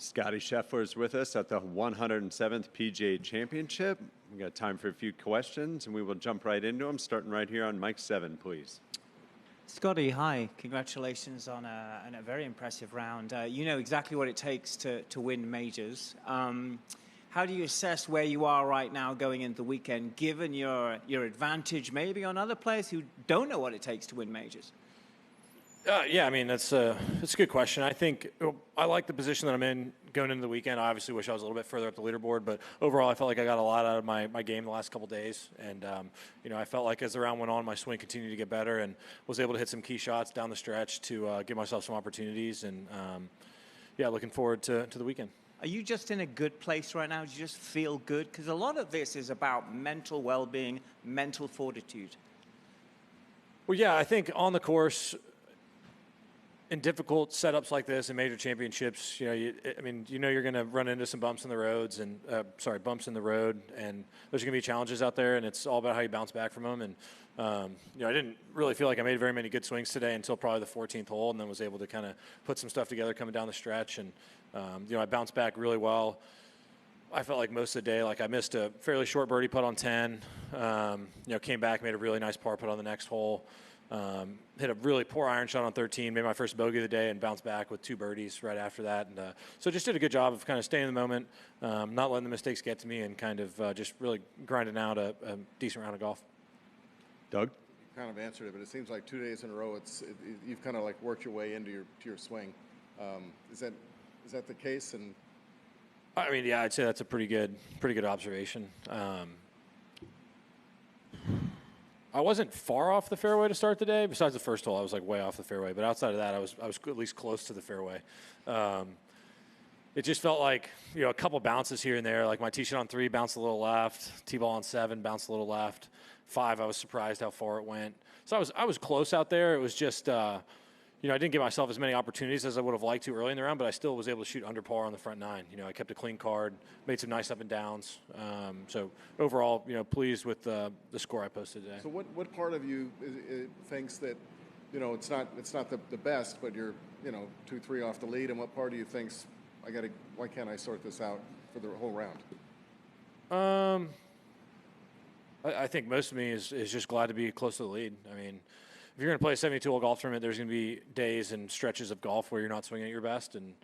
Scottie Scheffler is with us at the 107th PGA Championship. We got time for a few questions, and we will jump right into them, starting right here on mic 7, please. Scottie, hi. Congratulations on a very impressive round. You know exactly what it takes to win majors. How do you assess where you are right now going into the weekend, given your advantage maybe on other players who don't know what it takes to win majors? Yeah, I mean, that's a good question. I think I like the position that I'm in going into the weekend. I obviously wish I was a little bit further up the leaderboard, but overall I felt like I got a lot out of my game the last couple of days. And, I felt like as the round went on, my swing continued to get better and was able to hit some key shots down the stretch to give myself some opportunities. And, looking forward to the weekend. Are you just in a good place right now? Do you just feel good? Because a lot of this is about mental well-being, mental fortitude. Well, yeah, I think on the course, in difficult setups like this in major championships, you're going to run into some bumps in the road, and there's going to be challenges out there, and it's all about how you bounce back from them. And I didn't really feel like I made very many good swings today until probably the 14th hole, and then was able to kind of put some stuff together coming down the stretch, and I bounced back really well. I felt like most of the day, like I missed a fairly short birdie putt on 10. Came back, made a really nice par putt on the next hole. Hit a really poor iron shot on 13, made my first bogey of the day, and bounced back with 2 birdies right after that. And so just did a good job of kind of staying in the moment, not letting the mistakes get to me, and kind of just really grinding out a decent round of golf. Doug? You kind of answered it, but it seems like 2 days in a row, you've kind of like worked your way into your swing. Is that the case? And I mean, yeah, I'd say that's a pretty good observation. I wasn't far off the fairway to start the day. Besides the first hole, I was like way off the fairway. But outside of that, I was at least close to the fairway. It just felt like a couple bounces here and there. Like my tee shot on 3 bounced a little left, tee ball on 7 bounced a little left. 5, I was surprised how far it went. So I was close out there. It was just I didn't give myself as many opportunities as I would have liked to early in the round, but I still was able to shoot under par on the front 9. I kept a clean card, made some nice up and downs. So overall, pleased with the score I posted today. So what part of you thinks that, it's not the best, but you're, 2-3 off the lead, and what part of you thinks why can't I sort this out for the whole round? I think most of me is just glad to be close to the lead. I mean, if you're going to play a 72-hole golf tournament, there's going to be days and stretches of golf where you're not swinging at your best. And,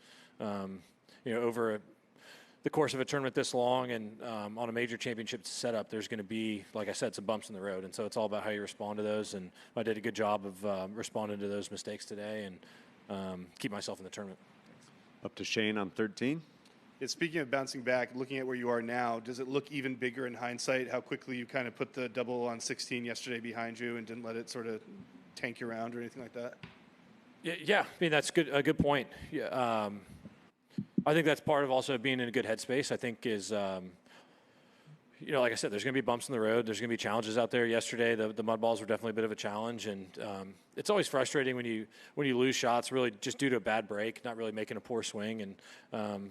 over the course of a tournament this long and on a major championship setup, there's going to be, like I said, some bumps in the road. And so it's all about how you respond to those. And I did a good job of responding to those mistakes today and keep myself in the tournament. Up to Shane on 13. Yeah, speaking of bouncing back, looking at where you are now, does it look even bigger in hindsight how quickly you kind of put the double on 16 yesterday behind you and didn't let it sort of tank you around or anything like that? Yeah. I mean, that's a good point. Yeah, I think that's part of also being in a good headspace. I think is, like I said, there's going to be bumps in the road. There's going to be challenges out there. Yesterday, the mud balls were definitely a bit of a challenge, and it's always frustrating when you lose shots really just due to a bad break, not really making a poor swing. And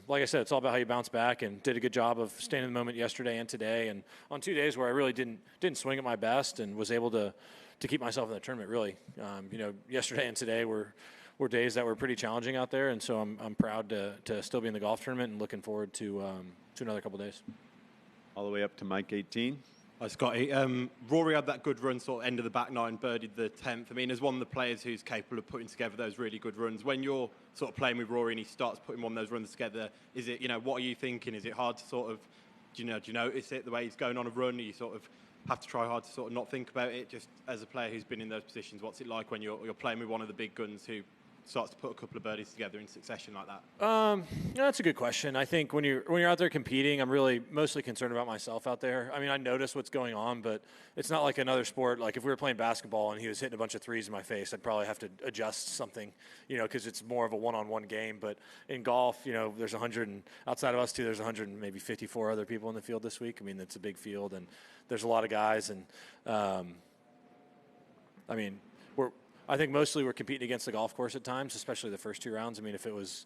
like I said, it's all about how you bounce back, and did a good job of staying in the moment yesterday and today. And on 2 days where I really didn't swing at my best and was able to keep myself in the tournament, really. Yesterday and today were days that were pretty challenging out there, and so I'm proud to still be in the golf tournament and looking forward to another couple of days. All the way up to mic 18. Hi, Scotty. Rory had that good run, sort of end of the back 9, birdied the 10th. I mean, as one of the players who's capable of putting together those really good runs, when you're sort of playing with Rory and he starts putting one of those runs together, is it, what are you thinking? Is it hard to sort of, do you notice it the way he's going on a run? Do you sort of have to try hard to sort of not think about it? Just as a player who's been in those positions, what's it like when you're playing with one of the big guns who starts to put a couple of birdies together in succession like that? That's a good question. I think when you're out there competing, I'm really mostly concerned about myself out there. I mean, I notice what's going on, but it's not like another sport. Like if we were playing basketball and he was hitting a bunch of threes in my face, I'd probably have to adjust something, because it's more of a one-on-one game. But in golf, there's 100, and outside of us two, there's 100 and maybe 54 other people in the field this week. I mean, it's a big field, and there's a lot of guys, and I think mostly we're competing against the golf course at times, especially the first 2 rounds. I mean, if it was,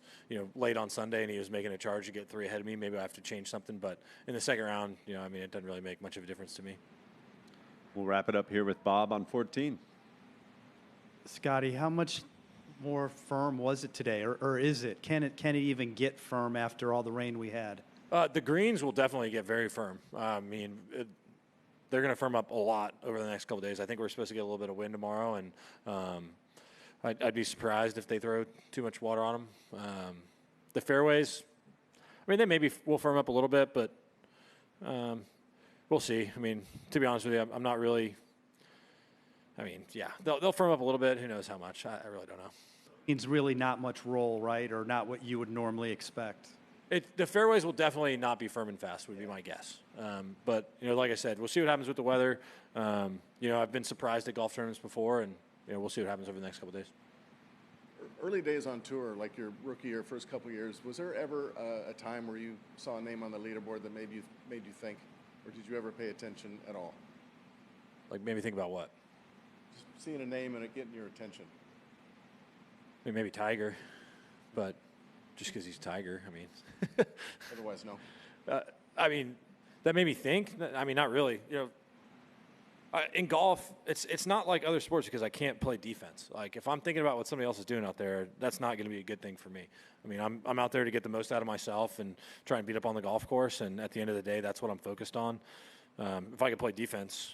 late on Sunday and he was making a charge to get 3 ahead of me, maybe I have to change something. But in the second round, it doesn't really make much of a difference to me. We'll wrap it up here with Bob on 14. Scottie, how much more firm was it today, or is it? Can it even get firm after all the rain we had? The greens will definitely get very firm. I mean, they're going to firm up a lot over the next couple of days. I think we're supposed to get a little bit of wind tomorrow, and I'd be surprised if they throw too much water on them. The fairways, I mean, they maybe will firm up a little bit, but we'll see. I mean, to be honest with you, I'm not really. I mean, yeah, they'll firm up a little bit. Who knows how much? I really don't know. Means really not much roll, right, or not what you would normally expect. The fairways will definitely not be firm and fast, would be my guess. But, like I said, we'll see what happens with the weather. I've been surprised at golf tournaments before, and, we'll see what happens over the next couple of days. Early days on tour, like your rookie or first couple of years, was there ever a time where you saw a name on the leaderboard that made you think, or did you ever pay attention at all? Like, maybe think about what? Just seeing a name and it getting your attention. I mean, maybe Tiger, but just because he's Tiger, I mean. Otherwise, no. I mean, that made me think. I mean, not really. In golf, it's not like other sports because I can't play defense. Like, if I'm thinking about what somebody else is doing out there, that's not going to be a good thing for me. I mean, I'm out there to get the most out of myself and try and beat up on the golf course, and at the end of the day, that's what I'm focused on. If I could play defense,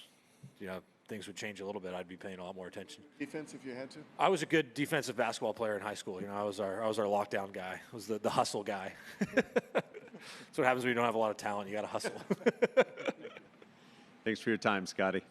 things would change a little bit. I'd be paying a lot more attention. Defense, if you had to? I was a good defensive basketball player in high school. I was our lockdown guy. I was the hustle guy. That's what happens when you don't have a lot of talent. You got to hustle. Thanks for your time, Scottie.